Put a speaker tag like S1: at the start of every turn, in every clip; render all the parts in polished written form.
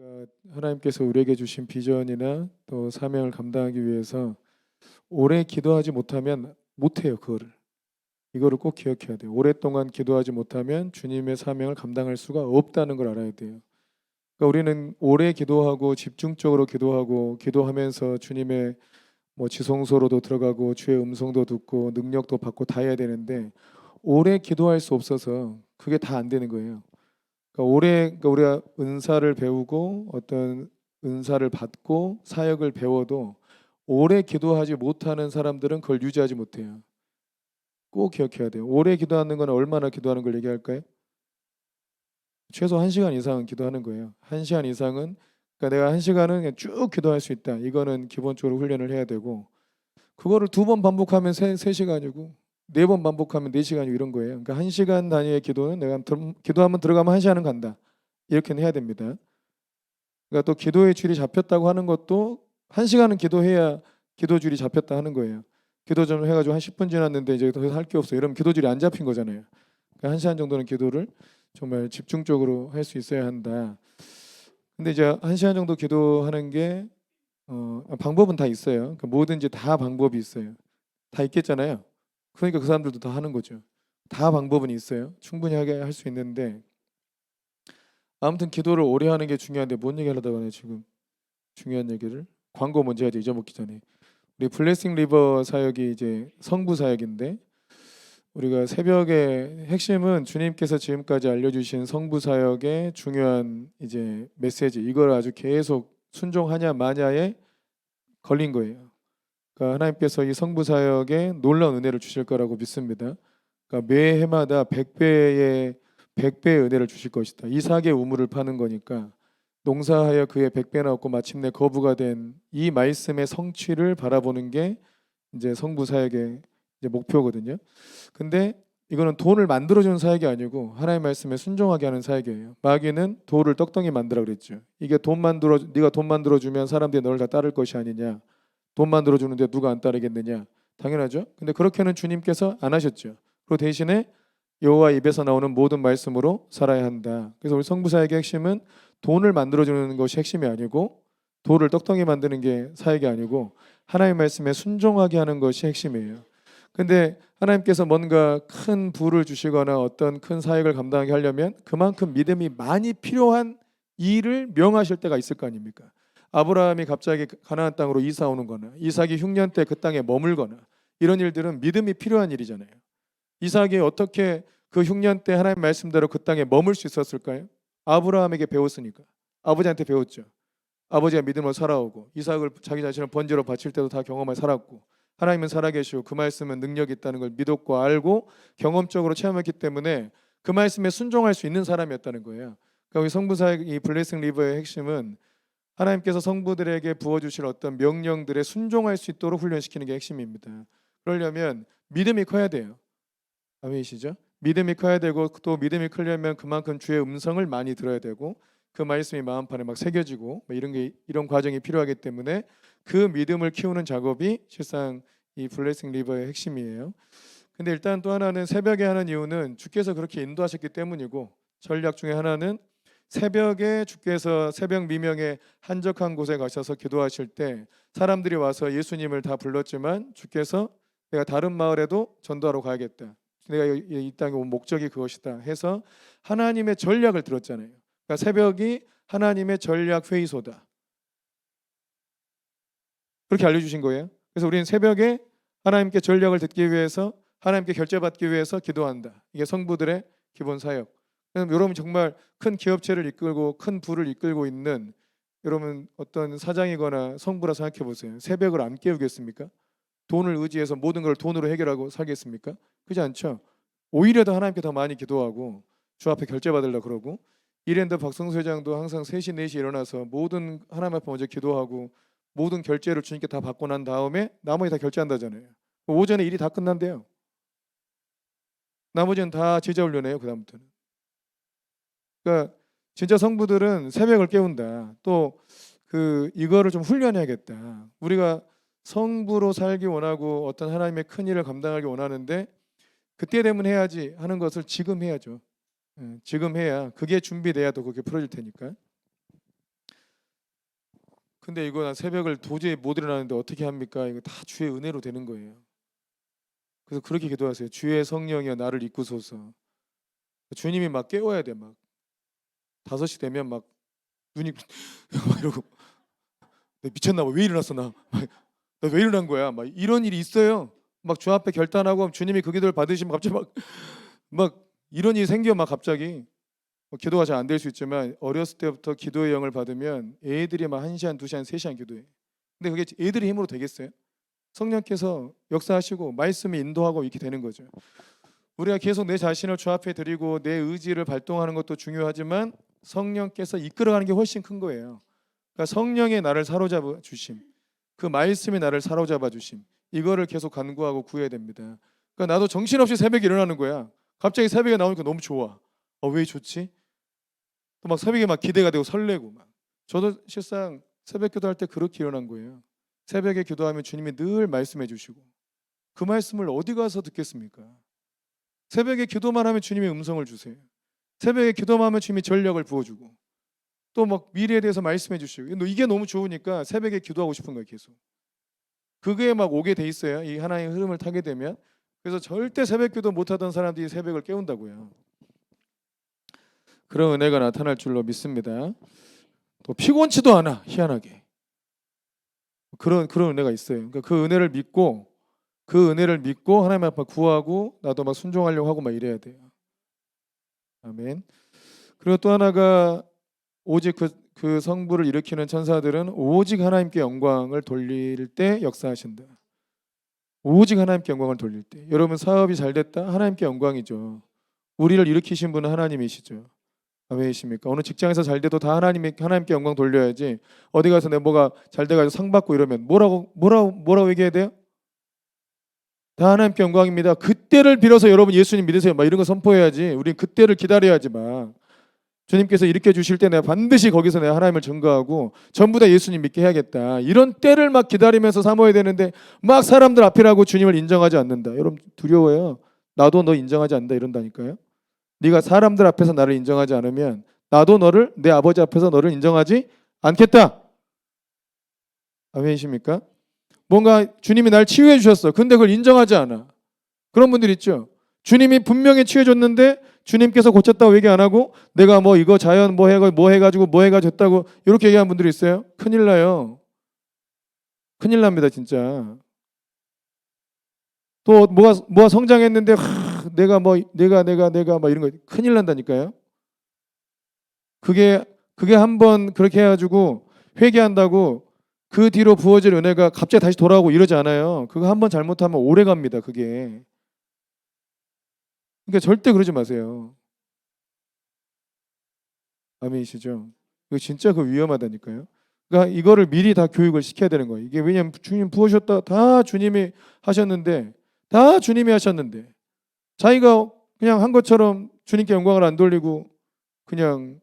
S1: 우리가 하나님께서 우리에게 주신 비전이나 또 사명을 감당하기 위해서 오래 기도하지 못하면 못해요. 이거를 꼭 기억해야 돼요. 오랫동안 기도하지 못하면 주님의 사명을 감당할 수가 없다는 걸 알아야 돼요. 그러니까 우리는 오래 기도하고 집중적으로 기도하고 기도하면서 주님의 지성소로도 들어가고 주의 음성도 듣고 능력도 받고 다 해야 되는데 오래 기도할 수 없어서 그게 다 안 되는 거예요. 그러니까 우리가 은사를 배우고 어떤 은사를 받고 사역을 배워도 오래 기도하지 못하는 사람들은 그걸 유지하지 못해요. 꼭 기억해야 돼요. 오래 기도하는 건 얼마나 기도하는 걸 얘기할까요? 최소 1시간 이상은 기도하는 거예요. 1시간 이상은, 그러니까 내가 1시간은 그냥 쭉 기도할 수 있다. 이거는 기본적으로 훈련을 해야 되고, 그거를 2번 반복하면 3시간이고 4번 반복하면 4시간이고 이런 거예요. 그러니까 1시간 단위의 기도는 내가 기도하면 들어가면 1시간은 간다. 이렇게는 해야 됩니다. 그러니까 또 기도의 줄이 잡혔다고 하는 것도 1시간은 기도해야 기도줄이 잡혔다 하는 거예요. 기도 좀 해가지고 한 10분 지났는데 이제 더 이상 할 게 없어. 이러면 기도줄이 안 잡힌 거잖아요. 그러니까 1시간 정도는 기도를 정말 집중적으로 할 수 있어야 한다. 근데 이제 1시간 정도 기도하는 게 방법은 다 있어요. 그러니까 뭐든지 다 방법이 있어요. 다 있겠잖아요. 그러니까 그 사람들도 다 하는 거죠. 다 방법은 있어요. 충분히 하게 할 수 있는데 아무튼 기도를 오래 하는 게 중요한데 뭔 얘기 하려다가 네 지금 중요한 얘기를 광고 먼저 해야지 잊어먹기 전에. 우리 블레싱 리버 사역이 이제 성부 사역인데 우리가 새벽의 핵심은 주님께서 지금까지 알려주신 성부 사역의 중요한 이제 메시지 이걸 아주 계속 순종하냐 마냐에 걸린 거예요. 그러니까 하나님께서 이 성부 사역에 놀라운 은혜를 주실 거라고 믿습니다. 그러니까 매 해마다 100배의 은혜를 주실 것이다. 이삭의 우물을 파는 거니까 농사하여 그의 100배나 얻고 마침내 거부가 된 이 말씀의 성취를 바라보는 게 이제 성부 사역의 이제 목표거든요. 근데 이거는 돈을 만들어주는 사역이 아니고 하나님의 말씀에 순종하게 하는 사역이에요. 마귀는 돌을 떡덩이 만들어 그랬죠. 이게 네가 돈 만들어 주면 사람들이 너를 다 따를 것이 아니냐. 돈 만들어 주는데 누가 안 따르겠느냐. 당연하죠. 근데 그렇게는 주님께서 안 하셨죠. 그리고 대신에 여호와 입에서 나오는 모든 말씀으로 살아야 한다. 그래서 우리 성부 사역의 핵심은 돈을 만들어 주는 것이 핵심이 아니고 돌을 떡덩이 만드는 게 사역이 아니고 하나님의 말씀에 순종하게 하는 것이 핵심이에요. 근데 하나님께서 뭔가 큰 부를 주시거나 어떤 큰 사역을 감당하게 하려면 그만큼 믿음이 많이 필요한 일을 명하실 때가 있을 거 아닙니까? 아브라함이 갑자기 가나안 땅으로 이사 오는 거나 이삭이 흉년 때 그 땅에 머물거나 이런 일들은 믿음이 필요한 일이잖아요. 이삭이 어떻게 그 흉년 때 하나님 말씀대로 그 땅에 머물 수 있었을까요? 아브라함에게 배웠으니까. 아버지한테 배웠죠. 아버지가 믿음으로 살아오고 이삭을 자기 자신을 번제로 바칠 때도 다 경험을 살았고 하나님은 살아계시고 그 말씀은 능력이 있다는 걸 믿었고 알고 경험적으로 체험했기 때문에 그 말씀에 순종할 수 있는 사람이었다는 거예요. 그러니까 우리 성부사의 이 블레싱 리버의 핵심은 하나님께서 성부들에게 부어주실 어떤 명령들에 순종할 수 있도록 훈련시키는 게 핵심입니다. 그러려면 믿음이 커야 돼요. 아멘이시죠? 믿음이 커야 되고 또 믿음이 크려면 그만큼 주의 음성을 많이 들어야 되고 그 말씀이 마음판에 막 새겨지고 이런 과정이 필요하기 때문에 그 믿음을 키우는 작업이 실상 이 블레싱 리버의 핵심이에요. 근데 일단 또 하나는 새벽에 하는 이유는 주께서 그렇게 인도하셨기 때문이고 전략 중에 하나는 새벽에 주께서 새벽 미명에 한적한 곳에 가셔서 기도하실 때 사람들이 와서 예수님을 다 불렀지만 주께서 내가 다른 마을에도 전도하러 가야겠다. 내가 이 땅에 온 목적이 그것이다 해서 하나님의 전략을 들었잖아요. 그러니까 새벽이 하나님의 전략 회의소다. 그렇게 알려주신 거예요. 그래서 우리는 새벽에 하나님께 전략을 듣기 위해서 하나님께 결제받기 위해서 기도한다. 이게 성부들의 기본 사역. 여러분 정말 큰 기업체를 이끌고 큰 부를 이끌고 있는 여러분 어떤 사장이거나 성부라 생각해 보세요. 새벽을 안 깨우겠습니까? 돈을 의지해서 모든 걸 돈으로 해결하고 살겠습니까? 그렇지 않죠. 오히려 더 하나님께 더 많이 기도하고 주 앞에 결제받으려고 그러고 이랜드 박성수 회장도 항상 3시 4시 일어나서 모든 하나님 앞에 먼저 기도하고 모든 결제를 주님께 다 받고 난 다음에 나머지 다 결제한다잖아요. 오전에 일이 다 끝난대요. 나머지는 다 제자 훈련해요. 그 다음부터는. 그러니까 진짜 성부들은 새벽을 깨운다. 또 이거를 좀 훈련해야겠다. 우리가 성부로 살기 원하고 어떤 하나님의 큰 일을 감당하기 원하는데 그때 되면 해야지 하는 것을 지금 해야죠. 지금 해야 그게 준비돼야 또 그게 풀어질 테니까. 근데 이거 난 새벽을 도저히 못 일어나는데 어떻게 합니까? 이거 다 주의 은혜로 되는 거예요. 그래서 그렇게 기도하세요. 주의 성령이여 나를 이끄소서. 주님이 막 깨워야 돼. 막 5시 되면 막 눈이 막 이러고 내 미쳤나 봐. 왜 일어났어 나? 나 왜 일어난 거야? 막 이런 일이 있어요. 막 주 앞에 결단하고 주님이 그 기도를 받으시면 갑자기 막 이런 일이 생겨 막 갑자기 기도가 잘 안 될 수 있지만 어렸을 때부터 기도의 영을 받으면 애들이 막 1시간, 2시간, 3시간 기도해. 근데 그게 애들의 힘으로 되겠어요? 성령께서 역사하시고 말씀이 인도하고 이렇게 되는 거죠. 우리가 계속 내 자신을 주 앞에 드리고 내 의지를 발동하는 것도 중요하지만 성령께서 이끌어가는 게 훨씬 큰 거예요. 그러니까 성령의 나를 사로잡아 주심, 그 말씀이 나를 사로잡아 주심, 이거를 계속 간구하고 구해야 됩니다. 그러니까 나도 정신없이 새벽에 일어나는 거야. 갑자기 새벽에 나오니까 너무 좋아. 왜 좋지? 또 막 새벽에 막 기대가 되고 설레고 막. 저도 실상 새벽 기도할 때 그렇게 일어난 거예요. 새벽에 기도하면 주님이 늘 말씀해 주시고 그 말씀을 어디 가서 듣겠습니까? 새벽에 기도만 하면 주님이 음성을 주세요. 새벽에 기도만 하면 주님이 전력을 부어주고 또 막 미래에 대해서 말씀해 주시고 이게 너무 좋으니까 새벽에 기도하고 싶은 거예요. 계속. 그게 막 오게 돼 있어요. 이 하나의 흐름을 타게 되면. 그래서 절대 새벽 기도 못하던 사람들이 새벽을 깨운다고요. 그런 은혜가 나타날 줄로 믿습니다. 또 피곤치도 않아. 희한하게. 그런 은혜가 있어요. 그러니까 그 은혜를 믿고 하나님 앞에 구하고 나도 막 순종하려고 하고 막 이래야 돼요. 아멘. 그리고 또 하나가 오직 그 성부를 일으키는 천사들은 오직 하나님께 영광을 돌릴 때 역사하신다. 오직 하나님께 영광을 돌릴 때. 여러분 사업이 잘 됐다? 하나님께 영광이죠. 우리를 일으키신 분은 하나님이시죠. 아멘이십니까? 어느 직장에서 잘 돼도 다 하나님께 영광 돌려야지. 어디 가서 내 뭐가 잘 돼가지고 상 받고 이러면 뭐라고 얘기해야 돼요? 다 하나님께 영광입니다. 그때를 빌어서 여러분 예수님 믿으세요. 막 이런 거 선포해야지. 우린 그때를 기다려야지 막. 주님께서 일으켜 주실 때 내가 반드시 거기서 내가 하나님을 증거하고 전부 다 예수님 믿게 해야겠다. 이런 때를 막 기다리면서 삼아야 되는데 막 사람들 앞이라고 주님을 인정하지 않는다. 여러분 두려워요. 나도 너 인정하지 않는다 이런다니까요. 네가 사람들 앞에서 나를 인정하지 않으면 나도 너를 내 아버지 앞에서 너를 인정하지 않겠다. 아멘이십니까? 뭔가 주님이 날 치유해 주셨어. 근데 그걸 인정하지 않아. 그런 분들 있죠. 주님이 분명히 치유해 줬는데 주님께서 고쳤다고 얘기 안 하고 내가 뭐 이거 자연 뭐 해가지고 됐다고 이렇게 얘기하는 분들이 있어요. 큰일 나요. 큰일 납니다 진짜. 또 뭐가 성장했는데 내가 막 이런 거 큰일 난다니까요. 그게 한번 그렇게 해가지고 회개한다고 그 뒤로 부어질 은혜가 갑자기 다시 돌아오고 이러지 않아요. 그거 한번 잘못하면 오래 갑니다. 그게. 그러니까 절대 그러지 마세요. 아멘이시죠? 이거 진짜 그 위험하다니까요. 그러니까 이거를 미리 다 교육을 시켜야 되는 거예요. 이게 왜냐면 주님 부으셨다 다 주님이 하셨는데 자기가 그냥 한 것처럼 주님께 영광을 안 돌리고 그냥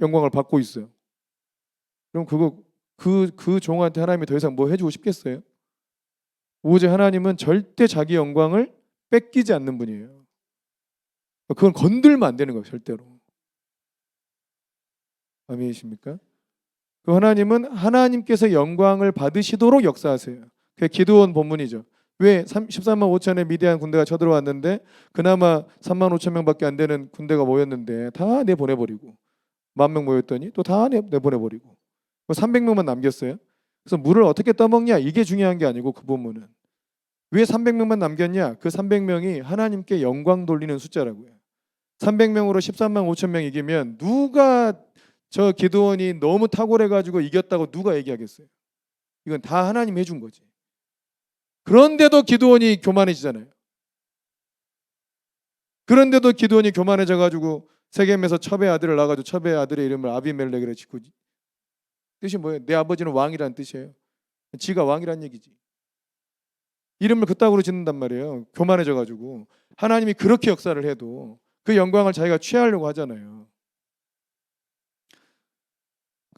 S1: 영광을 받고 있어요. 그럼 그 종한테 하나님이 더 이상 뭐 해주고 싶겠어요? 오직 하나님은 절대 자기 영광을 뺏기지 않는 분이에요. 그건 건들면 안 되는 거예요. 절대로. 아멘이십니까? 그 하나님은 하나님께서 영광을 받으시도록 역사하세요. 그게 기드온 본문이죠. 왜 13만 5천의 미디안 군대가 쳐들어왔는데 그나마 3만 5천 명밖에 안 되는 군대가 모였는데 다 내보내버리고 10,000명 모였더니 또 다 내보내버리고 300명만 남겼어요. 그래서 물을 어떻게 떠먹냐 이게 중요한 게 아니고 그 본문은 왜 300명만 남겼냐? 그 300명이 하나님께 영광 돌리는 숫자라고요. 300명으로 13만 5천 명 이기면 누가 저 기드온이 너무 탁월해가지고 이겼다고 누가 얘기하겠어요? 이건 다 하나님이 해준 거지. 그런데도 기드온이 교만해지잖아요. 그런데도 기드온이 교만해져가지고 세겜에서 첩의 아들을 낳아가지고 첩의 아들의 이름을 아비멜렉이라 짓고 뜻이 뭐예요? 내 아버지는 왕이라는 뜻이에요. 지가 왕이란 얘기지. 이름을 그따구로 짓는단 말이에요. 교만해져가지고 하나님이 그렇게 역사를 해도 그 영광을 자기가 취하려고 하잖아요.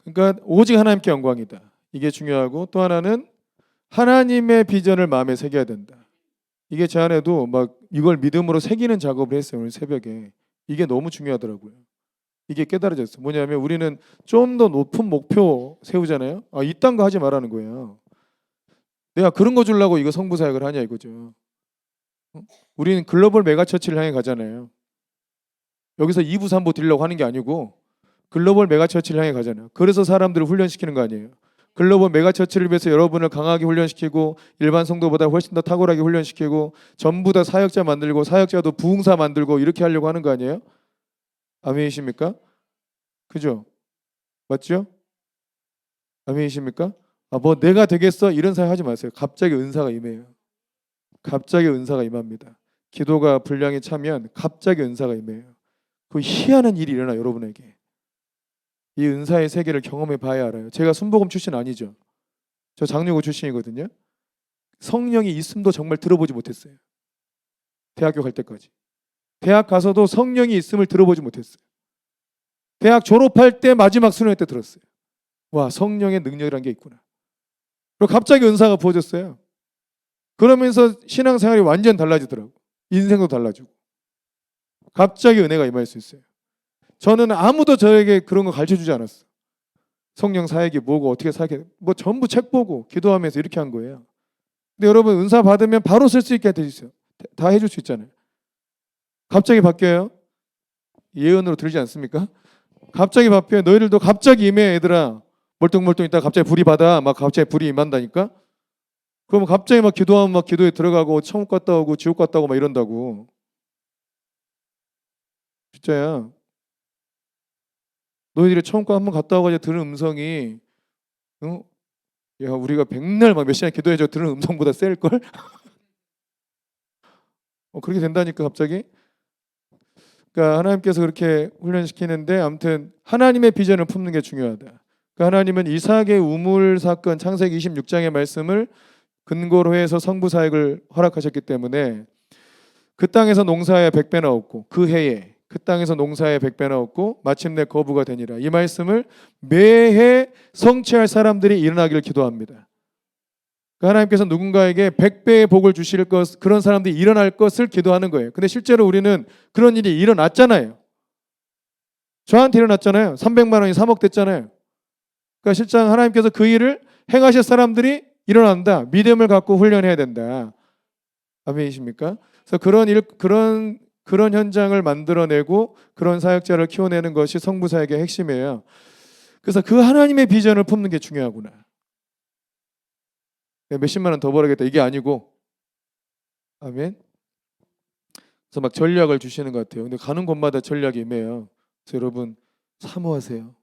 S1: 그러니까 오직 하나님께 영광이다. 이게 중요하고 또 하나는 하나님의 비전을 마음에 새겨야 된다. 이게 제 안에도 막 이걸 믿음으로 새기는 작업을 했어요. 오늘 새벽에. 이게 너무 중요하더라고요. 이게 깨달아졌어. 뭐냐면 우리는 좀 더 높은 목표 세우잖아요. 이딴 거 하지 말라는 거예요. 내가 그런 거 주려고 이거 성부 사역을 하냐 이거죠. 우리는 글로벌 메가처치를 향해 가잖아요. 여기서 2부 3부 드리려고 하는 게 아니고 글로벌 메가처치를 향해 가잖아요. 그래서 사람들을 훈련시키는 거 아니에요. 글로벌 메가처치를 위해서 여러분을 강하게 훈련시키고 일반 성도보다 훨씬 더 탁월하게 훈련시키고 전부 다 사역자 만들고 사역자도 부흥사 만들고 이렇게 하려고 하는 거 아니에요? 아멘이십니까? 그죠? 맞죠? 아멘이십니까? 뭐 내가 되겠어? 이런 생각 하지 마세요. 갑자기 은사가 임해요. 갑자기 은사가 임합니다. 기도가 분량이 차면 갑자기 은사가 임해요. 그 희한한 일이 일어나 여러분에게. 이 은사의 세계를 경험해 봐야 알아요. 제가 순복음 출신 아니죠. 저 장로고 출신이거든요. 성령이 있음도 정말 들어보지 못했어요. 대학교 갈 때까지. 대학 가서도 성령이 있음을 들어보지 못했어요. 대학 졸업할 때 마지막 수련회 때 들었어요. 와, 성령의 능력이란 게 있구나. 그리고 갑자기 은사가 부어졌어요. 그러면서 신앙생활이 완전 달라지더라고. 인생도 달라지고. 갑자기 은혜가 임할 수 있어요. 저는 아무도 저에게 그런 거 가르쳐주지 않았어. 성령 사역이 뭐고 어떻게 사역해. 뭐 전부 책 보고 기도하면서 이렇게 한 거예요. 근데 여러분 은사 받으면 바로 쓸 수 있게 해주세요. 다 해줄 수 있잖아요. 갑자기 바뀌어요. 예언으로 들리지 않습니까? 갑자기 바뀌어요. 너희들도 갑자기 임해 얘들아. 멀뚱멀뚱 있다가 갑자기 불이 받아. 막 갑자기 불이 임한다니까. 그러면 갑자기 막 기도하면 막 기도에 들어가고 천국 갔다 오고 지옥 갔다 오고 막 이런다고. 진짜야. 너희들이 천국 한번 갔다 오고 들은 음성이 야 우리가 백날 막 몇 시간 기도해줘 들은 음성보다 셀걸? 그렇게 된다니까 갑자기. 그러니까 하나님께서 그렇게 훈련시키는데 아무튼 하나님의 비전을 품는 게 중요하다. 그러니까 하나님은 이삭의 우물 사건 창세기 26장의 말씀을 근거로 해서 성부 사역을 허락하셨기 때문에 그 땅에서 농사에 100배나 얻고 그 해에 그 땅에서 농사에 100배나 얻고 마침내 거부가 되니라. 이 말씀을 매해 성취할 사람들이 일어나기를 기도합니다. 그러니까 하나님께서 누군가에게 100배의 복을 주실 것, 그런 사람들이 일어날 것을 기도하는 거예요. 근데 실제로 우리는 그런 일이 일어났잖아요. 저한테 일어났잖아요. 300만 원이 3억 됐잖아요. 그러니까 실상 하나님께서 그 일을 행하실 사람들이 일어난다. 믿음을 갖고 훈련해야 된다. 아멘이십니까? 그래서 그런 현장을 만들어내고 그런 사역자를 키워내는 것이 성부 사역의 핵심이에요. 그래서 그 하나님의 비전을 품는 게 중요하구나. 몇십만 원 더 벌어야겠다 이게 아니고, 아멘. 그래서 막 전략을 주시는 것 같아요. 근데 가는 곳마다 전략이 임해요. 그래서 여러분 사모하세요.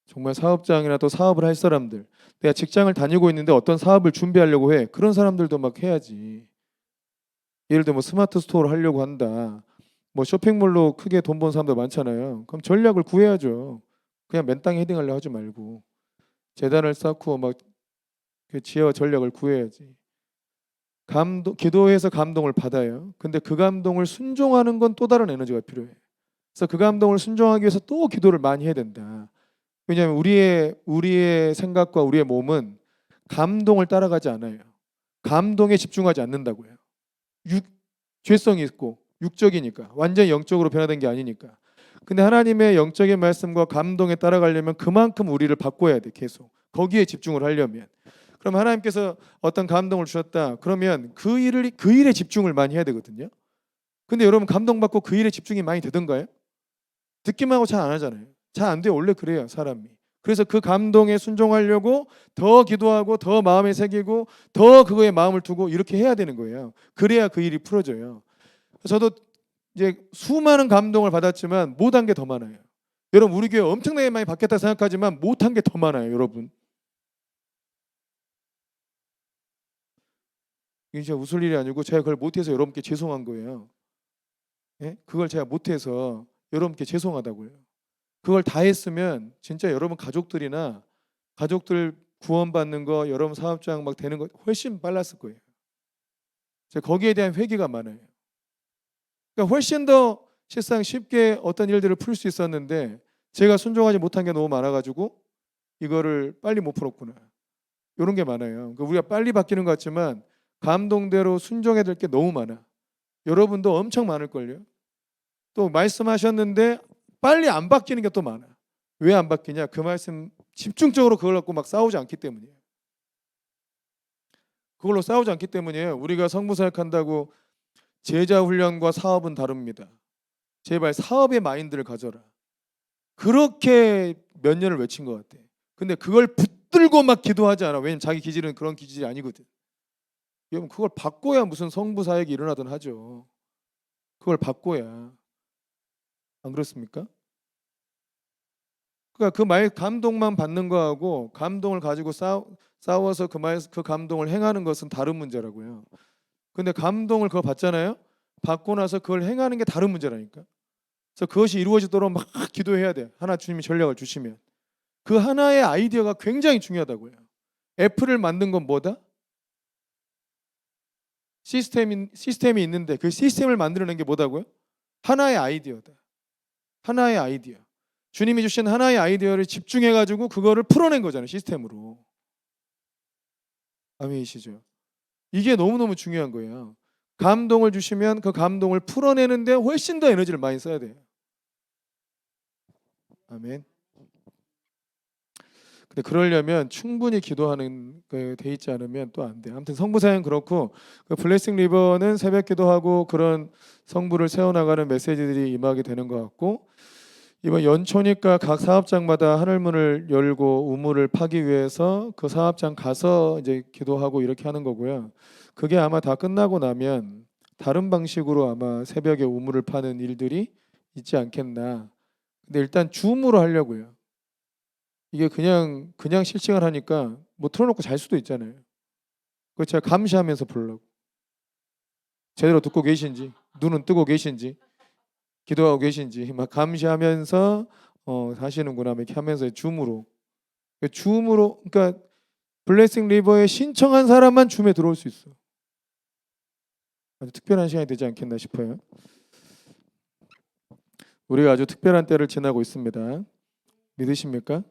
S1: 정말 사업장이나 또 사업을 할 사람들, 내가 직장을 다니고 있는데 어떤 사업을 준비하려고 해. 그런 사람들도 막 해야지. 예를 들면 뭐 스마트 스토어를 하려고 한다. 뭐 쇼핑몰로 크게 돈 버는 사람도 많잖아요. 그럼 전략을 구해야죠. 그냥 맨 땅에 헤딩하려고 하지 말고 재단을 쌓고 막 그 지혜와 전략을 구해야지. 기도해서 감동을 받아요. 근데 그 감동을 순종하는 건 또 다른 에너지가 필요해. 그래서 그 감동을 순종하기 위해서 또 기도를 많이 해야 된다. 왜냐하면 우리의 생각과 우리의 몸은 감동을 따라가지 않아요. 감동에 집중하지 않는다고요. 죄성이 있고 육적이니까 완전히 영적으로 변화된 게 아니니까. 근데 하나님의 영적인 말씀과 감동에 따라가려면 그만큼 우리를 바꿔야 돼. 계속 거기에 집중을 하려면. 그럼 하나님께서 어떤 감동을 주셨다. 그러면 그 일에 집중을 많이 해야 되거든요. 근데 여러분 감동받고 그 일에 집중이 많이 되던가요? 듣기만 하고 잘 안 하잖아요. 잘 안 돼요. 원래 그래요, 사람이. 그래서 그 감동에 순종하려고 더 기도하고 더 마음에 새기고 더 그거에 마음을 두고 이렇게 해야 되는 거예요. 그래야 그 일이 풀어져요. 저도 이제 수많은 감동을 받았지만 못한 게 더 많아요. 여러분 우리 교회 엄청나게 많이 받겠다 생각하지만 못한 게 더 많아요, 여러분. 이게 진짜 웃을 일이 아니고 제가 그걸 못해서 여러분께 죄송한 거예요. 예? 그걸 제가 못해서 여러분께 죄송하다고요. 그걸 다 했으면 진짜 여러분 가족들 구원받는 거, 여러분 사업장 막 되는 거 훨씬 빨랐을 거예요. 제가 거기에 대한 회개가 많아요. 그러니까 훨씬 더 실상 쉽게 어떤 일들을 풀 수 있었는데 제가 순종하지 못한 게 너무 많아가지고 이거를 빨리 못 풀었구나. 이런 게 많아요. 그러니까 우리가 빨리 바뀌는 것 같지만 감동대로 순종해야 될 게 너무 많아. 여러분도 엄청 많을걸요. 또 말씀하셨는데 빨리 안 바뀌는 게 또 많아. 왜 안 바뀌냐? 그 말씀 집중적으로 그걸 갖고 막 싸우지 않기 때문이에요. 그걸로 싸우지 않기 때문이에요. 우리가 성부 사역한다고 제자 훈련과 사업은 다릅니다. 제발 사업의 마인드를 가져라. 그렇게 몇 년을 외친 것 같아. 근데 그걸 붙들고 막 기도하지 않아. 왜냐면 자기 기질은 그런 기질이 아니거든. 여러분 그걸 바꿔야 무슨 성부 사역이 일어나든 하죠. 그걸 바꿔야. 안 그렇습니까? 그러니까 그 말 감동만 받는 거하고 감동을 가지고 싸워서 그 감동을 행하는 것은 다른 문제라고요. 근데 감동을 그거 받잖아요. 받고 나서 그걸 행하는 게 다른 문제라니까. 그래서 그것이 이루어지도록 막 기도해야 돼. 하나 주님이 전략을 주시면. 그 하나의 아이디어가 굉장히 중요하다고요. 애플을 만든 건 뭐다? 시스템이 있는데 그 시스템을 만들어낸 게 뭐다고요? 하나의 아이디어다. 하나의 아이디어. 주님이 주신 하나의 아이디어를 집중해가지고 그거를 풀어낸 거잖아요. 시스템으로. 아멘이시죠? 이게 너무너무 중요한 거예요. 감동을 주시면 그 감동을 풀어내는데 훨씬 더 에너지를 많이 써야 돼요. 아멘. 근데 그러려면 충분히 기도하는 게 돼 있지 않으면 또 안 돼요. 아무튼 성부 사역은 그렇고 그 블레싱 리버는 새벽 기도하고 그런 성부를 세워나가는 메시지들이 임하게 되는 것 같고 이번 연초니까 각 사업장마다 하늘문을 열고 우물을 파기 위해서 그 사업장 가서 이제 기도하고 이렇게 하는 거고요. 그게 아마 다 끝나고 나면 다른 방식으로 아마 새벽에 우물을 파는 일들이 있지 않겠나. 근데 일단 줌으로 하려고요. 이게 그냥 실시간 하니까 뭐 틀어놓고 잘 수도 있잖아요. 그거 제가 감시하면서 보려고. 제대로 듣고 계신지, 눈은 뜨고 계신지, 기도하고 계신지 막 감시하면서 하시는구나 이렇게 하면서 줌으로. 그러니까 블레싱 리버에 신청한 사람만 줌에 들어올 수 있어. 아주 특별한 시간이 되지 않겠나 싶어요. 우리가 아주 특별한 때를 지나고 있습니다. 믿으십니까?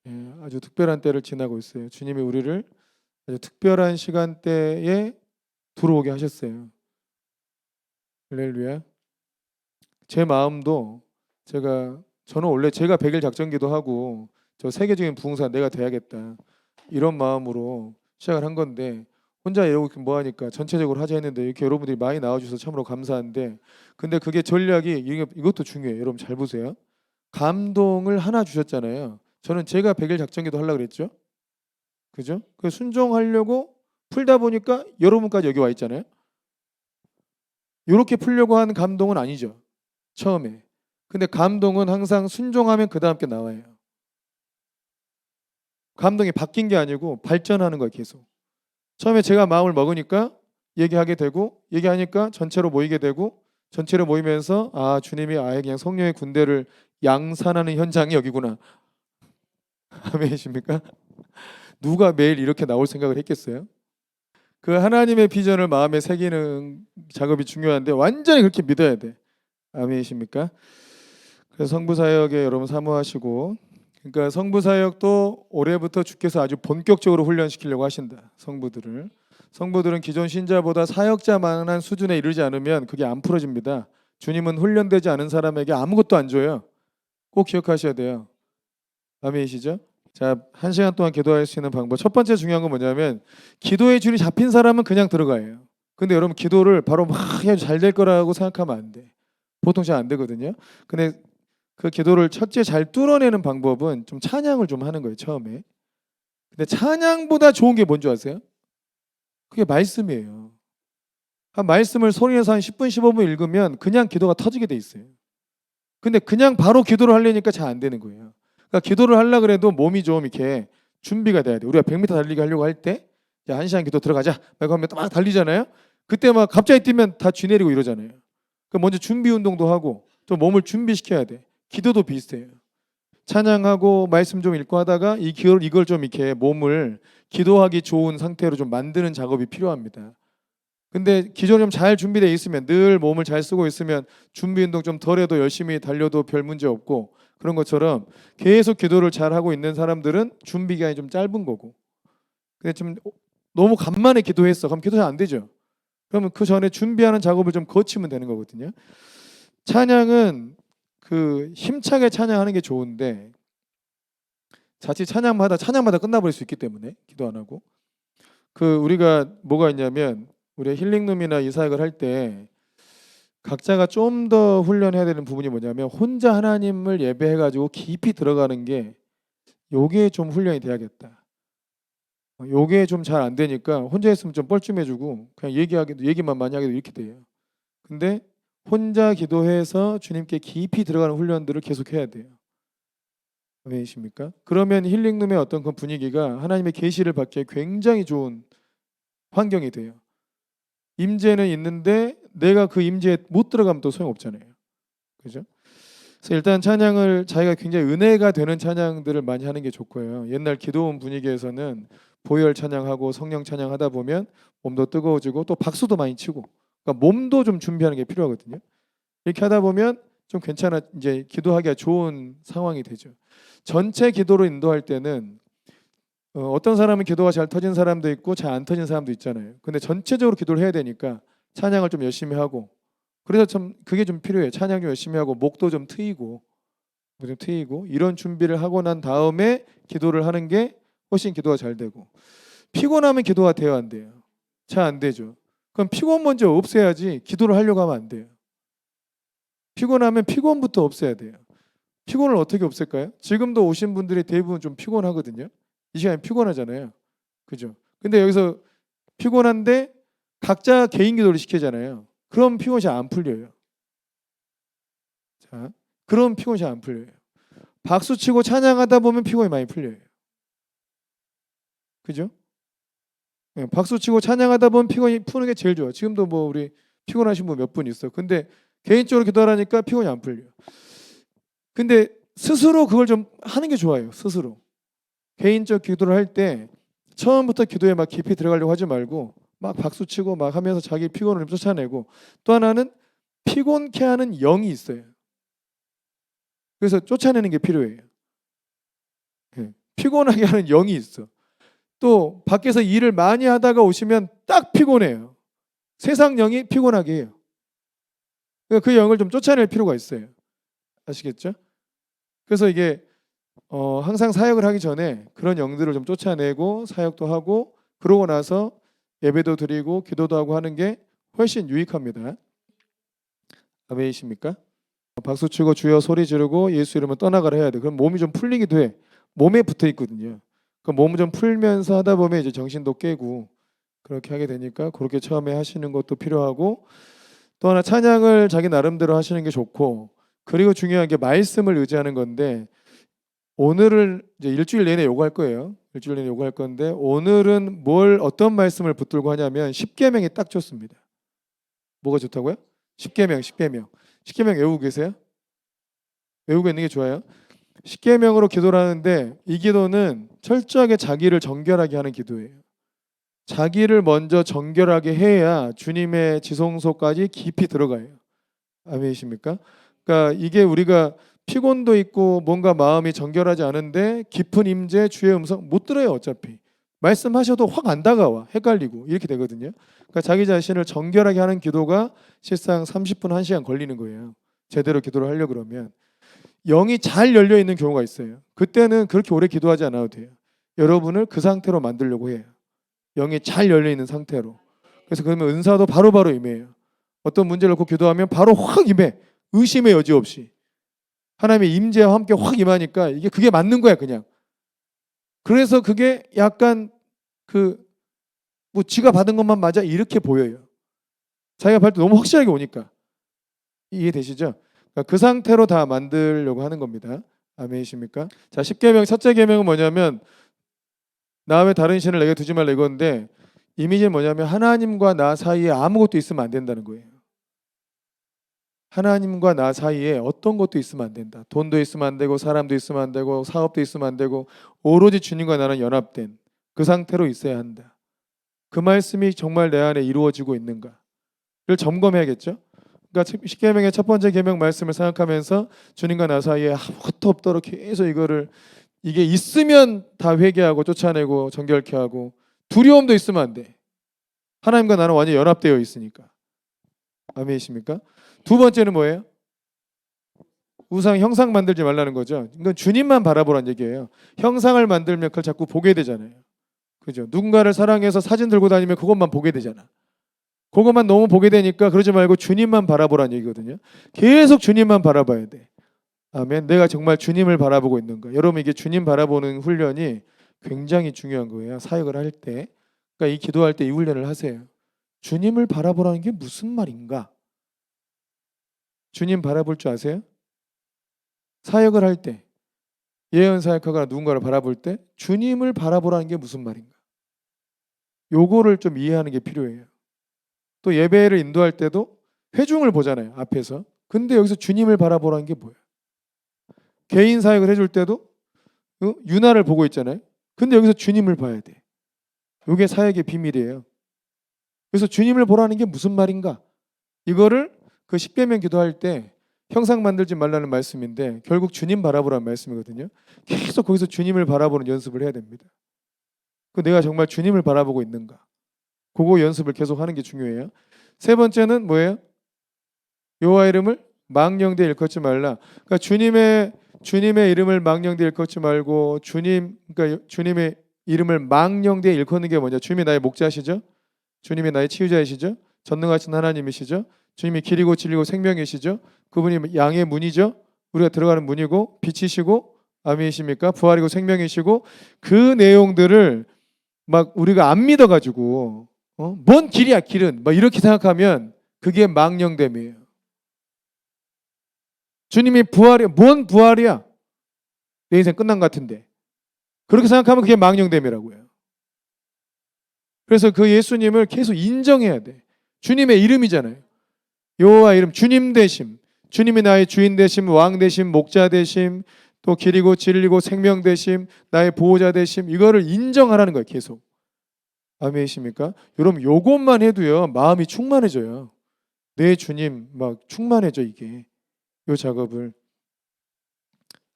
S1: 예, 아주 특별한 때를 지나고 있어요. 주님이 우리를 아주 특별한 시간대에 들어오게 하셨어요. 할렐루야. 제 마음도 저는 원래 제가 100일 작전기도 하고 저 세계적인 부흥사 내가 돼야겠다 이런 마음으로 시작을 한 건데 혼자 이러고 뭐 하니까 전체적으로 하자 했는데 이렇게 여러분들이 많이 나와주셔서 참으로 감사한데 근데 그게 전략이 이것도 중요해요. 여러분 잘 보세요. 감동을 하나 주셨잖아요. 저는 제가 100일 작전기도 하려고 그랬죠. 그죠? 그 순종하려고 풀다 보니까 여러분까지 여기 와 있잖아요. 이렇게 풀려고 한 감동은 아니죠. 처음에. 근데 감동은 항상 순종하면 그 다음 게 나와요. 감동이 바뀐 게 아니고 발전하는 거예요. 계속. 처음에 제가 마음을 먹으니까 얘기하게 되고 얘기하니까 전체로 모이게 되고 전체로 모이면서 아 주님이 아예 그냥 성령의 군대를 양산하는 현장이 여기구나. 아멘이십니까? 누가 매일 이렇게 나올 생각을 했겠어요? 그 하나님의 비전을 마음에 새기는 작업이 중요한데 완전히 그렇게 믿어야 돼. 아멘이십니까? 그래서 성부 사역에 여러분 사모하시고 그러니까 성부 사역도 올해부터 주께서 아주 본격적으로 훈련시키려고 하신다. 성부들은 기존 신자보다 사역자만한 수준에 이르지 않으면 그게 안 풀어집니다. 주님은 훈련되지 않은 사람에게 아무것도 안 줘요. 꼭 기억하셔야 돼요. 아멘이시죠? 자, 1시간 동안 기도할 수 있는 방법. 첫 번째 중요한 건 뭐냐면 기도의 줄이 잡힌 사람은 그냥 들어가요. 근데 여러분 기도를 바로 막 해야 잘 될 거라고 생각하면 안 돼. 보통 잘 안 되거든요. 근데 그 기도를 첫째 잘 뚫어내는 방법은 좀 찬양을 좀 하는 거예요. 처음에. 근데 찬양보다 좋은 게 뭔지 아세요? 그게 말씀이에요. 한 말씀을 소리내서 한 10분 15분 읽으면 그냥 기도가 터지게 돼 있어요. 근데 그냥 바로 기도를 하려니까 잘 안 되는 거예요. 그러니까 기도를 하려 그래도 몸이 좀 이렇게 준비가 돼야 돼. 우리가 100m 달리기 하려고 할 때, 야, 1시간 기도 들어가자. 막 하면 막 달리잖아요. 그때 막 갑자기 뛰면 다 쥐내리고 이러잖아요. 그러니까 먼저 준비 운동도 하고 또 몸을 준비시켜야 돼. 기도도 비슷해요. 찬양하고 말씀 좀 읽고 하다가 이걸 좀 이렇게 몸을 기도하기 좋은 상태로 좀 만드는 작업이 필요합니다. 근데 기존에 좀 잘 준비되어 있으면 늘 몸을 잘 쓰고 있으면 준비 운동 좀 덜해도 열심히 달려도 별 문제 없고 그런 것처럼 계속 기도를 잘 하고 있는 사람들은 준비 기간이 좀 짧은 거고. 근데 좀 너무 간만에 기도했어. 그럼 기도 잘 안 되죠. 그러면 그 전에 준비하는 작업을 좀 거치면 되는 거거든요. 찬양은 그 힘차게 찬양하는 게 좋은데 자칫 찬양마다 끝나버릴 수 있기 때문에 기도 안 하고 그 우리가 뭐가 있냐면 우리 힐링룸이나 이사역을 할 때 각자가 좀 더 훈련해야 되는 부분이 뭐냐면 혼자 하나님을 예배해가지고 깊이 들어가는 게 요게 좀 훈련이 돼야겠다. 요게 좀 잘 안 되니까 혼자 있으면 좀 뻘쭘해지고 그냥 얘기만 많이 하게 이렇게 돼요. 근데 혼자 기도해서 주님께 깊이 들어가는 훈련들을 계속해야 돼요. 왜이십니까? 그러면 힐링룸의 어떤 그 분위기가 하나님의 계시를 받기에 굉장히 좋은 환경이 돼요. 임재는 있는데 내가 그 임재에 못 들어가면 또 소용없잖아요. 그죠? 그래서 일단 찬양을 자기가 굉장히 은혜가 되는 찬양들을 많이 하는 게 좋고요. 옛날 기도원 분위기에서는 보혈 찬양하고 성령 찬양하다 보면 몸도 뜨거워지고 또 박수도 많이 치고 그러니까 몸도 좀 준비하는 게 필요하거든요. 이렇게 하다 보면 좀 괜찮아 이제 기도하기가 좋은 상황이 되죠. 전체 기도로 인도할 때는 어떤 사람은 기도가 잘 터진 사람도 있고 잘 안 터진 사람도 있잖아요. 근데 전체적으로 기도를 해야 되니까 찬양을 좀 열심히 하고 그래서 좀 그게 좀 필요해요. 찬양 좀 열심히 하고 목도 좀 트이고 이런 준비를 하고 난 다음에 기도를 하는 게 훨씬 기도가 잘 되고 피곤하면 기도가 돼요 안 돼요? 잘 안 되죠. 그럼 피곤 먼저 없애야지 기도를 하려고 하면 안 돼요. 피곤하면 피곤부터 없애야 돼요. 피곤을 어떻게 없앨까요? 지금도 오신 분들이 대부분 좀 피곤하거든요. 이 시간에 피곤하잖아요. 그죠? 근데 여기서 피곤한데 각자 개인 기도를 시키잖아요. 그럼 피곤이 잘 안 풀려요. 자, 그럼 피곤이 잘 안 풀려요. 박수 치고 찬양하다 보면 피곤이 많이 풀려요. 그죠? 네, 박수 치고 찬양하다 보면 피곤이 푸는 게 제일 좋아. 지금도 뭐 우리 피곤하신 분 몇 분 있어. 근데 개인적으로 기도하라니까 피곤이 안 풀려. 근데 스스로 그걸 좀 하는 게 좋아요. 스스로. 개인적 기도를 할 때 처음부터 기도에 막 깊이 들어가려고 하지 말고 막 박수 치고 막 하면서 자기 피곤을 쫓아내고 또 하나는 피곤케 하는 영이 있어요. 그래서 쫓아내는 게 필요해요. 피곤하게 하는 영이 있어. 또 밖에서 일을 많이 하다가 오시면 딱 피곤해요. 세상 영이 피곤하게 해요. 그 영을 좀 쫓아낼 필요가 있어요. 아시겠죠? 그래서 이게 항상 사역을 하기 전에 그런 영들을 좀 쫓아내고 사역도 하고 그러고 나서 예배도 드리고 기도도 하고 하는 게 훨씬 유익합니다. 아멘이십니까? 박수 치고 주여 소리 지르고 예수 이름을 떠나가라 해야 돼. 그럼 몸이 좀 풀리기도 해. 몸에 붙어 있거든요. 그 몸을 좀 풀면서 하다 보면 이제 정신도 깨고 그렇게 하게 되니까 그렇게 처음에 하시는 것도 필요하고 또 하나 찬양을 자기 나름대로 하시는 게 좋고 그리고 중요한 게 말씀을 의지하는 건데 오늘은 이제 일주일 내내 요구할 거예요. 일주일 내내 요구할 건데 오늘은 어떤 말씀을 붙들고 하냐면 십계명이 딱 좋습니다. 뭐가 좋다고요? 십계명. 십계명 외우고 계세요? 외우고 있는 게 좋아요. 십계명으로 기도를 하는데 이 기도는 철저하게 자기를 정결하게 하는 기도예요. 자기를 먼저 정결하게 해야 주님의 지성소까지 깊이 들어가요. 아멘이십니까? 그러니까 이게 우리가 피곤도 있고 뭔가 마음이 정결하지 않은데 깊은 임재 주의 음성 못 들어요. 어차피 말씀하셔도 확 안 다가와. 헷갈리고 이렇게 되거든요. 그러니까 자기 자신을 정결하게 하는 기도가 실상 30분 1시간 걸리는 거예요. 제대로 기도를 하려고 그러면 영이 잘 열려 있는 경우가 있어요. 그때는 그렇게 오래 기도하지 않아도 돼요. 여러분을 그 상태로 만들려고 해요. 영이 잘 열려 있는 상태로. 그래서 그러면 은사도 바로바로 임해요. 어떤 문제를 놓고 기도하면 바로 확 임해. 의심의 여지 없이. 하나님의 임재와 함께 확 임하니까 그게 맞는 거야 그냥. 그래서 그게 약간 뭐 지가 받은 것만 맞아 이렇게 보여요. 자기가 받을 때 너무 확실하게 오니까. 이해되시죠? 그러니까 그 상태로 다 만들려고 하는 겁니다. 아멘이십니까? 자, 10계명 첫째 계명은 뭐냐면 나 외 다른 신을 내게 두지 말라 이건데 이미지는 뭐냐면 하나님과 나 사이에 아무것도 있으면 안 된다는 거예요. 하나님과 나 사이에 어떤 것도 있으면 안 된다. 돈도 있으면 안 되고 사람도 있으면 안 되고 사업도 있으면 안 되고 오로지 주님과 나는 연합된 그 상태로 있어야 한다. 그 말씀이 정말 내 안에 이루어지고 있는가를 점검해야겠죠. 그러니까 십계명의 첫 번째 계명 말씀을 생각하면서 주님과 나 사이에 아무것도 없도록 계속 이게 있으면 다 회개하고 쫓아내고 정결케 하고 두려움도 있으면 안 돼. 하나님과 나는 완전히 연합되어 있으니까. 아멘이십니까? 두 번째는 뭐예요? 우상 형상 만들지 말라는 거죠. 이건 주님만 바라보라는 얘기예요. 형상을 만들면 그걸 자꾸 보게 되잖아요. 그죠? 누군가를 사랑해서 사진 들고 다니면 그것만 보게 되잖아. 그것만 너무 보게 되니까 그러지 말고 주님만 바라보라는 얘기거든요. 계속 주님만 바라봐야 돼. 아멘. 내가 정말 주님을 바라보고 있는가. 여러분 이게 주님 바라보는 훈련이 굉장히 중요한 거예요. 사역을 할 때. 그러니까 이 기도할 때 이 훈련을 하세요. 주님을 바라보라는 게 무슨 말인가? 주님 바라볼 줄 아세요? 사역을 할 때, 예언 사역하거나 누군가를 바라볼 때 주님을 바라보라는 게 무슨 말인가? 요거를 좀 이해하는 게 필요해요. 또 예배를 인도할 때도 회중을 보잖아요. 앞에서. 근데 여기서 주님을 바라보라는 게 뭐예요? 개인 사역을 해줄 때도 유나를 보고 있잖아요. 근데 여기서 주님을 봐야 돼. 이게 사역의 비밀이에요. 그래서 주님을 보라는 게 무슨 말인가? 이거를 그 십계명 기도할 때 형상 만들지 말라는 말씀인데 결국 주님 바라보라는 말씀이거든요. 계속 거기서 주님을 바라보는 연습을 해야 됩니다. 내가 정말 주님을 바라보고 있는가? 그거 연습을 계속 하는 게 중요해요. 세 번째는 뭐예요? 여호와 이름을 망령되 일컫지 말라. 그러니까 주님의 이름을 망령되 일컫지 말고 그러니까 주님의 이름을 망령되 일컫는 게 뭐냐? 주님이 나의 목자시죠? 주님이 나의 치유자이시죠? 전능하신 하나님이시죠? 주님이 길이고 진리고 생명이시죠? 그분이 양의 문이죠? 우리가 들어가는 문이고 빛이시고 아멘이십니까? 부활이고 생명이시고 그 내용들을 막 우리가 안 믿어가지고 뭔 길이야 길은 막 이렇게 생각하면 그게 망령됨이에요. 주님이 부활이 뭔 부활이야? 내 인생 끝난 것 같은데 그렇게 생각하면 그게 망령됨이라고요. 그래서 그 예수님을 계속 인정해야 돼. 주님의 이름이잖아요. 여호와 이름 주님 되심, 주님이 나의 주인 되심, 왕 되심, 목자 되심, 또 길이고 진리고 생명 되심, 나의 보호자 되심, 이거를 인정하라는 거예요. 계속. 아멘이십니까? 여러분 요것만 해도요 마음이 충만해져요. 내 주님 막 충만해져 이게. 요 작업을.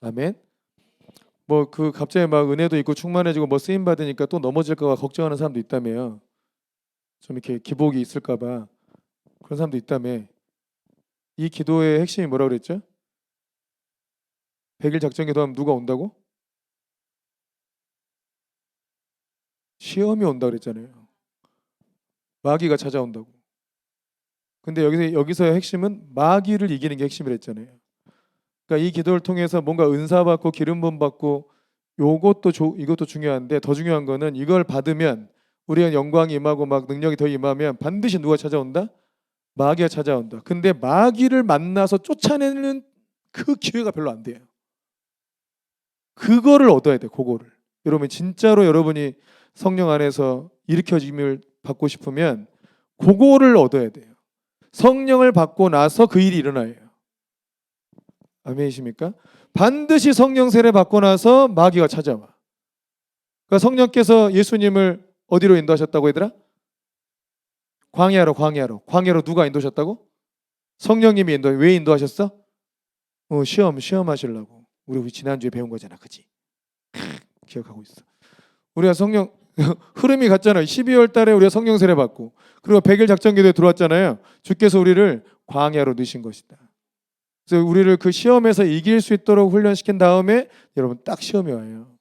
S1: 아멘. 뭐 그 갑자기 막 은혜도 있고 충만해지고 뭐 쓰임 받으니까 또 넘어질까 봐 걱정하는 사람도 있다며요. 좀 이렇게 기복이 있을까 봐 그런 사람도 있다며. 이 기도의 핵심이 뭐라고 그랬죠? 100일 작전 기도하면 누가 온다고? 시험이 온다 그랬잖아요. 마귀가 찾아온다고. 근데 여기서의 핵심은 마귀를 이기는 게 핵심이랬잖아요. 그러니까 이 기도를 통해서 뭔가 은사 받고 기름 부음 받고 이것도 중요한데 더 중요한 거는 이걸 받으면 우리가 영광이 임하고 막 능력이 더 임하면 반드시 누가 찾아온다? 마귀가 찾아온다. 근데 마귀를 만나서 쫓아내는 그 기회가 별로 안 돼요. 그거를 얻어야 돼. 그거를. 여러분 진짜로 여러분이 성령 안에서 일으켜짐을 받고 싶으면 그거를 얻어야 돼요. 성령을 받고 나서 그 일이 일어나요. 아멘이십니까? 반드시 성령 세례 받고 나서 마귀가 찾아와. 그러니까 성령께서 예수님을 어디로 인도하셨다고 얘들아? 광야로 누가 인도하셨다고? 성령님이 왜 인도하셨어? 시험 하시려고. 우리 지난주에 배운 거잖아. 그치? 기억하고 있어. 우리가 성령 흐름이 갔잖아요. 12월 달에 우리가 성령 세례 받고 그리고 100일 작전 기도에 들어왔잖아요. 주께서 우리를 광야로 넣으신 것이다. 그래서 우리를 그 시험에서 이길 수 있도록 훈련시킨 다음에 여러분 딱 시험이 와요.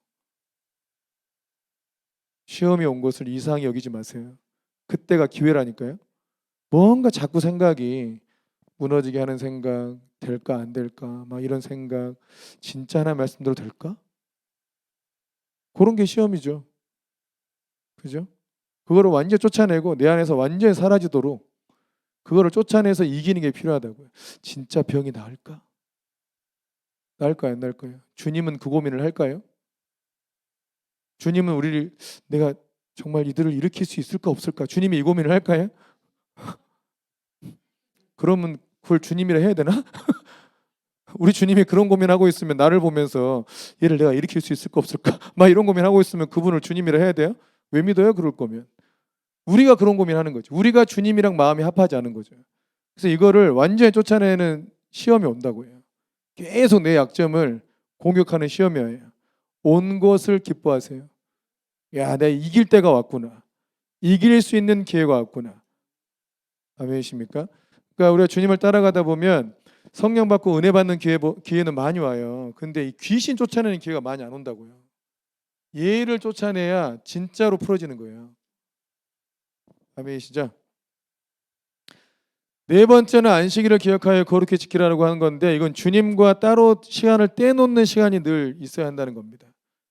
S1: 시험이 온 것을 이상히 여기지 마세요. 그때가 기회라니까요. 뭔가 자꾸 생각이 무너지게 하는 생각, 될까 안 될까 막 이런 생각, 진짜 하나님 말씀대로 될까? 그런 게 시험이죠. 그죠? 그거를 완전히 쫓아내고 내 안에서 완전히 사라지도록 그거를 쫓아내서 이기는 게 필요하다고요. 진짜 병이 나을까? 나을까요? 안 나을까요? 주님은 그 고민을 할까요? 주님은 우리를 내가 정말 이들을 일으킬 수 있을까 없을까? 주님이 이 고민을 할까요? 그러면 그걸 주님이라 해야 되나? 우리 주님이 그런 고민하고 있으면 나를 보면서 얘를 내가 일으킬 수 있을까 없을까? 막 이런 고민하고 있으면 그분을 주님이라 해야 돼요? 왜 믿어요? 그럴 거면. 우리가 그런 고민하는 거죠. 우리가 주님이랑 마음이 합하지 않은 거죠. 그래서 이거를 완전히 쫓아내는 시험이 온다고요. 계속 내 약점을 공격하는 시험이에요. 온 것을 기뻐하세요. 야, 내가 이길 때가 왔구나. 이길 수 있는 기회가 왔구나. 아멘이십니까? 그러니까 우리가 주님을 따라가다 보면 성령 받고 은혜 받는 기회는 많이 와요. 근데 이 귀신 쫓아내는 기회가 많이 안 온다고요. 얘를 쫓아내야 진짜로 풀어지는 거예요. 아멘이시죠? 네 번째는 안식일을 기억하여 거룩히 지키라고 하는 건데, 이건 주님과 따로 시간을 떼놓는 시간이 늘 있어야 한다는 겁니다.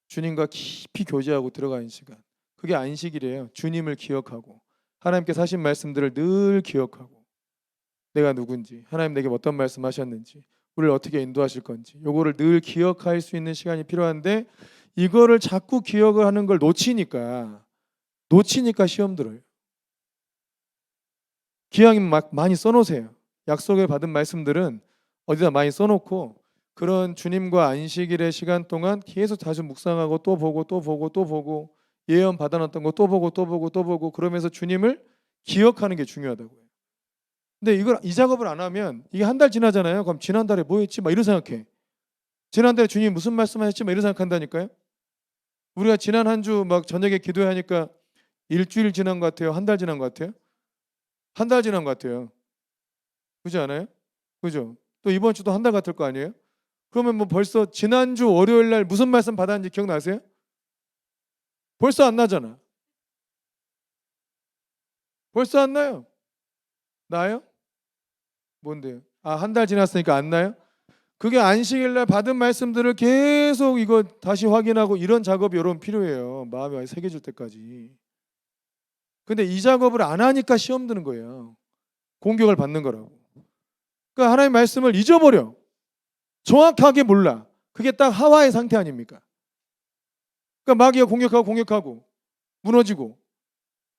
S1: 주님과 깊이 교제하고 들어가는 시간. 그게 안식일이에요. 주님을 기억하고 하나님께서 하신 말씀들을 늘 기억하고, 내가 누군지, 하나님 내게 어떤 말씀 하셨는지, 우리를 어떻게 인도하실 건지, 요거를 늘 기억할 수 있는 시간이 필요한데, 이거를 자꾸 기억을 하는 걸 놓치니까 시험 들어요. 기왕이면 막 많이 써놓으세요. 약속에 받은 말씀들은 어디다 많이 써놓고, 그런 주님과 안식일의 시간 동안 계속 자주 묵상하고 또 보고 또 보고 또 보고, 예언 받아놨던 거 또 보고 또 보고 또 보고, 그러면서 주님을 기억하는 게 중요하다고요. 근데 이걸 이 작업을 안 하면 이게 한 달 지나잖아요. 그럼 지난달에 뭐 했지? 막 이런 생각해. 지난달에 주님이 무슨 말씀하셨지? 막 이런 생각한다니까요. 우리가 지난 한 주 막 저녁에 기도하니까 일주일 지난 것 같아요? 한 달 지난 것 같아요? 한 달 지난 것 같아요. 그렇지 않아요? 그죠? 또 이번 주도 한 달 같을 거 아니에요? 그러면 뭐 벌써 지난주 월요일 날 무슨 말씀 받았는지 기억나세요? 벌써 안 나잖아. 벌써 안 나요. 나요? 뭔데요? 아, 한 달 지났으니까 안 나요? 그게 안식일 날 받은 말씀들을 계속 이거 다시 확인하고, 이런 작업이 여러분 필요해요. 마음에 새겨질 때까지. 근데 이 작업을 안 하니까 시험 드는 거예요. 공격을 받는 거라고. 그러니까 하나님 말씀을 잊어버려. 정확하게 몰라. 그게 딱 하와의 상태 아닙니까? 그러니까 마귀가 공격하고 무너지고,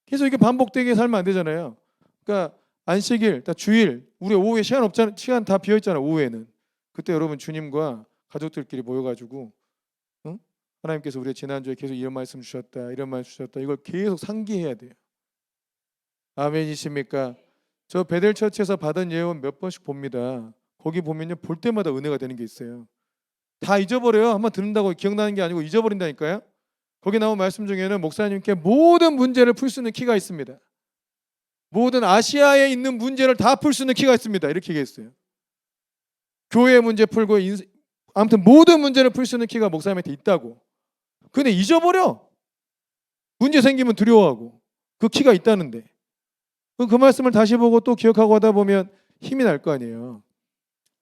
S1: 계속 이게 반복되게 살면 안 되잖아요. 그러니까 안식일, 주일, 우리 오후에 시간 없잖아. 시간 다 비어 있잖아. 오후에는. 그때 여러분 주님과 가족들끼리 모여가지고, 응? 하나님께서 우리 지난주에 계속 이런 말씀 주셨다, 이런 말씀 주셨다, 이걸 계속 상기해야 돼요. 아멘이십니까? 저 베델처치에서 받은 예언 몇 번씩 봅니다. 거기 보면요, 볼 때마다 은혜가 되는 게 있어요. 다 잊어버려요. 한번 듣는다고 기억나는 게 아니고 잊어버린다니까요. 거기 나온 말씀 중에는 목사님께 모든 문제를 풀 수 있는 키가 있습니다. 모든 아시아에 있는 문제를 다 풀 수 있는 키가 있습니다. 이렇게 얘기했어요. 교회 문제 풀고 아무튼 모든 문제를 풀 수 있는 키가 목사님한테 있다고. 근데 잊어버려. 문제 생기면 두려워하고. 그 키가 있다는데. 그 말씀을 다시 보고 또 기억하고 하다 보면 힘이 날 거 아니에요.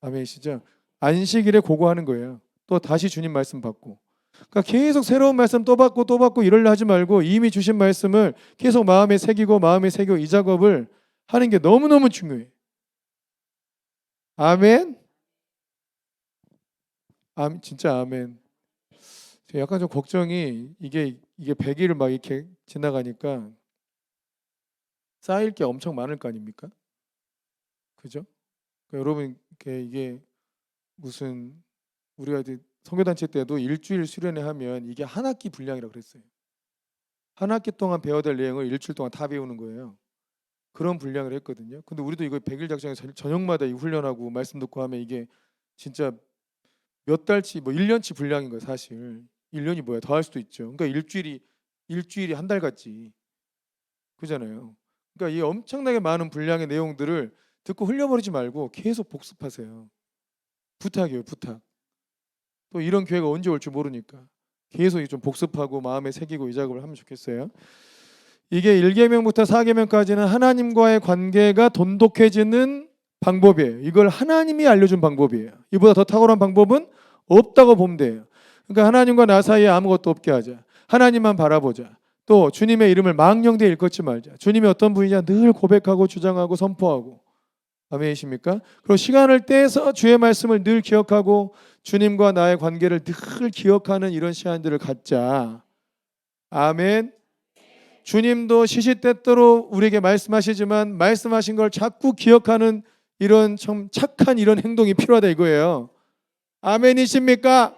S1: 아멘이시죠? 안식일에 그거 하는 거예요. 또 다시 주님 말씀 받고. 그러니까 계속 새로운 말씀 또 받고 또 받고 이러려 하지 말고, 이미 주신 말씀을 계속 마음에 새기고 이 작업을 하는 게 너무너무 중요해. 아멘. 진짜 아멘. 약간 좀 걱정이, 이게 100일을 막 이렇게 지나가니까 쌓일 게 엄청 많을 거 아닙니까? 그죠? 그러니까 여러분, 이게 무슨, 우리가 이제 선교단체 때도 일주일 수련회 하면 이게 한 학기 분량이라고 그랬어요. 한 학기 동안 배워야 될 내용을 일주일 동안 다 배우는 거예요. 그런 분량을 했거든요. 근데 우리도 이거 100일 작전에서 저녁마다 이 훈련하고 말씀 듣고 하면 이게 진짜 몇 달치, 뭐 1년치 분량인 거예요, 사실. 1년이 뭐야? 더 할 수도 있죠. 그러니까 일주일이 한 달 같지. 그잖아요. 그러니까 이 엄청나게 많은 분량의 내용들을 듣고 흘려버리지 말고 계속 복습하세요. 부탁이에요, 부탁. 또 이런 기회가 언제 올지 모르니까 계속 좀 복습하고 마음에 새기고 이 작업을 하면 좋겠어요. 이게 1계명부터 4계명까지는 하나님과의 관계가 돈독해지는 방법이에요. 이걸 하나님이 알려준 방법이에요. 이보다 더 탁월한 방법은 없다고 보면 돼요. 그러니까 하나님과 나 사이에 아무것도 없게 하자. 하나님만 바라보자. 또 주님의 이름을 망령되이 일컫지 말자. 주님이 어떤 분이냐 늘 고백하고 주장하고 선포하고. 아멘이십니까? 그리고 시간을 떼서 주의 말씀을 늘 기억하고 주님과 나의 관계를 늘 기억하는 이런 시간들을 갖자. 아멘. 주님도 시시때때로 우리에게 말씀하시지만 말씀하신 걸 자꾸 기억하는 이런 참 착한 이런 행동이 필요하다 이거예요. 아멘이십니까?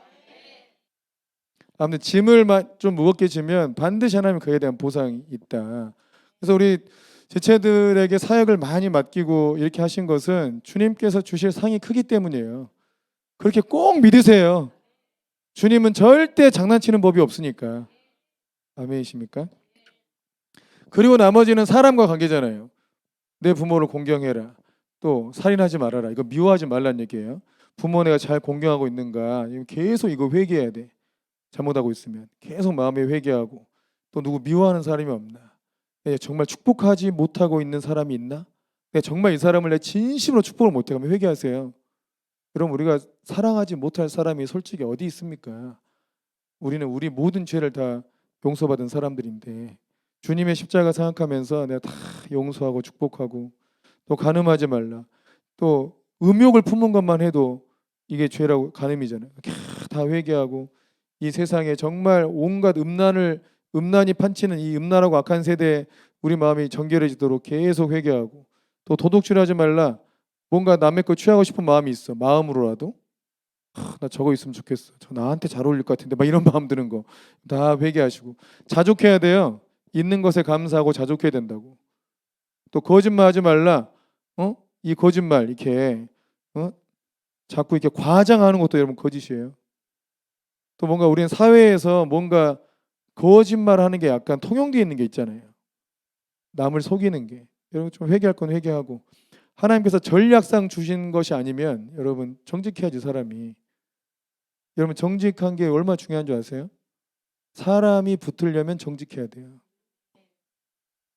S1: 아무튼 짐을 좀 무겁게 지면 반드시 하나님 그에 대한 보상이 있다. 그래서 우리 지체들에게 사역을 많이 맡기고 이렇게 하신 것은 주님께서 주실 상이 크기 때문이에요. 그렇게 꼭 믿으세요. 주님은 절대 장난치는 법이 없으니까. 아멘이십니까? 그리고 나머지는 사람과 관계잖아요. 내 부모를 공경해라. 또 살인하지 말아라. 이거 미워하지 말라는 얘기예요. 부모 내가 잘 공경하고 있는가? 계속 이거 회개해야 돼. 잘못하고 있으면 계속 마음에 회개하고 또 누구 미워하는 사람이 없나? 정말 축복하지 못하고 있는 사람이 있나? 정말 이 사람을 내 진심으로 축복을 못해. 그러면 회개하세요. 그럼 우리가 사랑하지 못할 사람이 솔직히 어디 있습니까? 우리는 우리 모든 죄를 다 용서받은 사람들인데 주님의 십자가 생각하면서 내가 다 용서하고 축복하고 또 간음하지 말라. 또 음욕을 품은 것만 해도 이게 죄라고 간음이잖아요. 다 회개하고 이 세상에 정말 온갖 음란이 판치는 이 음란하고 악한 세대에 우리 마음이 정결해지도록 계속 회개하고 또 도둑질하지 말라. 뭔가 남의 거 취하고 싶은 마음이 있어. 마음으로라도 나 저거 있으면 좋겠어. 저 나한테 잘 어울릴 것 같은데 막 이런 마음 드는 거 다 회개하시고 자족해야 돼요. 있는 것에 감사하고 자족해야 된다고. 또 거짓말하지 말라. 이 거짓말 이렇게 자꾸 이렇게 과장하는 것도 여러분 거짓이에요. 또 뭔가 우리는 사회에서 뭔가 거짓말하는 게 약간 통용되어 있는 게 있잖아요. 남을 속이는 게. 여러분 좀 회개할 건 회개하고 하나님께서 전략상 주신 것이 아니면 여러분 정직해야지 사람이. 여러분 정직한 게 얼마나 중요한 줄 아세요? 사람이 붙으려면 정직해야 돼요.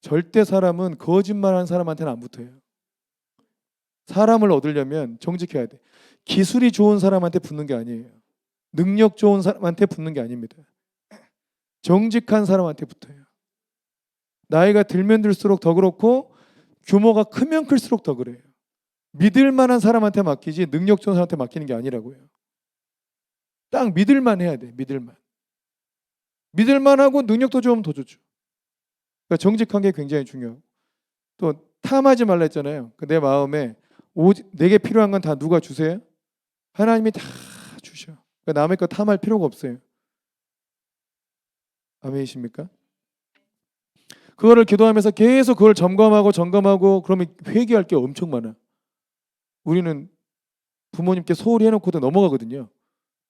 S1: 절대 사람은 거짓말하는 사람한테는 안 붙어요. 사람을 얻으려면 정직해야 돼. 기술이 좋은 사람한테 붙는 게 아니에요. 능력 좋은 사람한테 붙는 게 아닙니다. 정직한 사람한테 붙어요. 나이가 들면 들수록 더 그렇고 규모가 크면 클수록 더 그래요. 믿을 만한 사람한테 맡기지 능력 좋은 사람한테 맡기는 게 아니라고요. 딱 믿을만 해야 돼. 믿을만하고 능력도 좀 더 좋죠. 그러니까 정직한 게 굉장히 중요하고 또 탐하지 말라 했잖아요. 내 마음에 내게 필요한 건 다 누가 주세요? 하나님이 다 주셔. 그러니까 남의 거 탐할 필요가 없어요. 아멘이십니까? 그거를 기도하면서 계속 그걸 점검하고 그러면 회개할 게 엄청 많아. 우리는 부모님께 소홀히 해놓고도 넘어가거든요.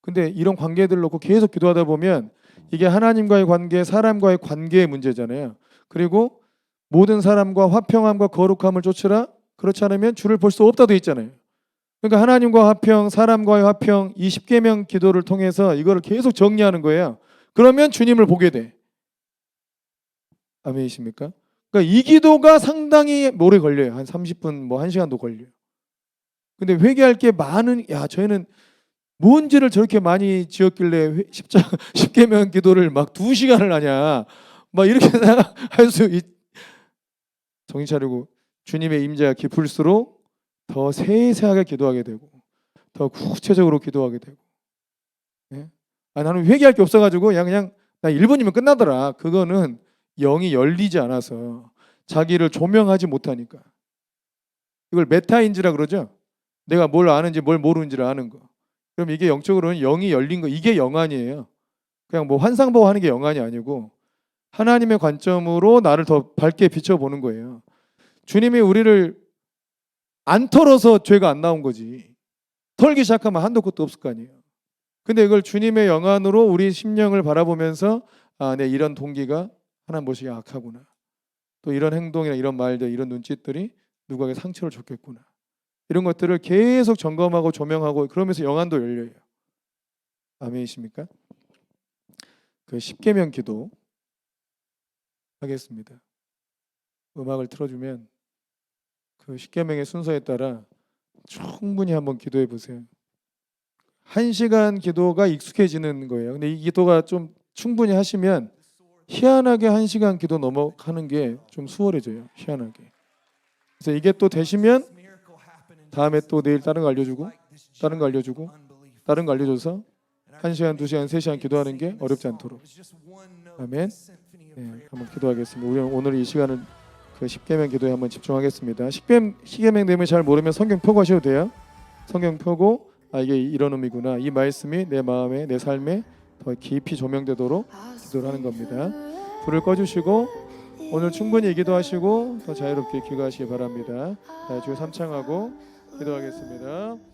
S1: 근데 이런 관계들을 놓고 계속 기도하다 보면 이게 하나님과의 관계, 사람과의 관계의 문제잖아요. 그리고 모든 사람과 화평함과 거룩함을 쫓으라. 그렇지 않으면 주를 볼 수 없다 돼 있잖아요. 그러니까 하나님과 화평, 사람과의 화평, 이 10계명 기도를 통해서 이거를 계속 정리하는 거예요. 그러면 주님을 보게 돼. 아멘이십니까? 그러니까 이 기도가 상당히 오래 걸려요. 한 30분, 1시간도 걸려요. 근데 회개할 게 많은, 저희는 뭔 죄를 저렇게 많이 지었길래 10계명 기도를 막 2시간을 하냐. 막 이렇게 생각할 수 정신 차리고 주님의 임재가 깊을수록 더 세세하게 기도하게 되고 더 구체적으로 기도하게 되고. 예? 나는 회개할 게 없어가지고 그냥 나 1분이면 끝나더라. 그거는 영이 열리지 않아서 자기를 조명하지 못하니까. 이걸 메타인지라 그러죠. 내가 뭘 아는지 뭘 모르는지를 아는 거. 그럼 이게 영적으로는 영이 열린 거. 이게 영안이에요. 그냥 환상 보고 하는 게 영안이 아니고 하나님의 관점으로 나를 더 밝게 비춰보는 거예요. 주님이 우리를 안 털어서 죄가 안 나온 거지. 털기 시작하면 한도 끝도 없을 거 아니에요. 근데 이걸 주님의 영안으로 우리 심령을 바라보면서 내 이런 동기가 하나님 보시기에 악하구나. 또 이런 행동이나 이런 말들, 이런 눈짓들이 누구에게 상처를 줬겠구나. 이런 것들을 계속 점검하고 조명하고 그러면서 영안도 열려요. 아멘이십니까? 그 10계명 기도 하겠습니다. 음악을 틀어주면 그 10계명의 순서에 따라 충분히 한번 기도해 보세요. 1시간 기도가 익숙해지는 거예요. 근데 이 기도가 좀 충분히 하시면 희한하게 1시간 기도 넘어가는 게 좀 수월해져요. 희한하게. 그래서 이게 또 되시면 다음에 또 내일 다른 거 알려주고 다른 거 알려주고 다른 거 알려줘서 1시간, 2시간, 3시간 기도하는 게 어렵지 않도록. 아멘. 네, 한번 기도하겠습니다. 우리 오늘 이 시간은 그 10계명 기도에 한번 집중하겠습니다. 10계명 내용을 잘 모르면 성경 펴고 하셔도 돼요. 성경 펴고 이게 이런 의미구나. 이 말씀이 내 마음에 내 삶에 더 깊이 조명되도록 기도를 하는 겁니다. 불을 꺼주시고 오늘 충분히 기도하시고 더 자유롭게 귀가하시기 바랍니다. 주여 삼창하고 기도하겠습니다.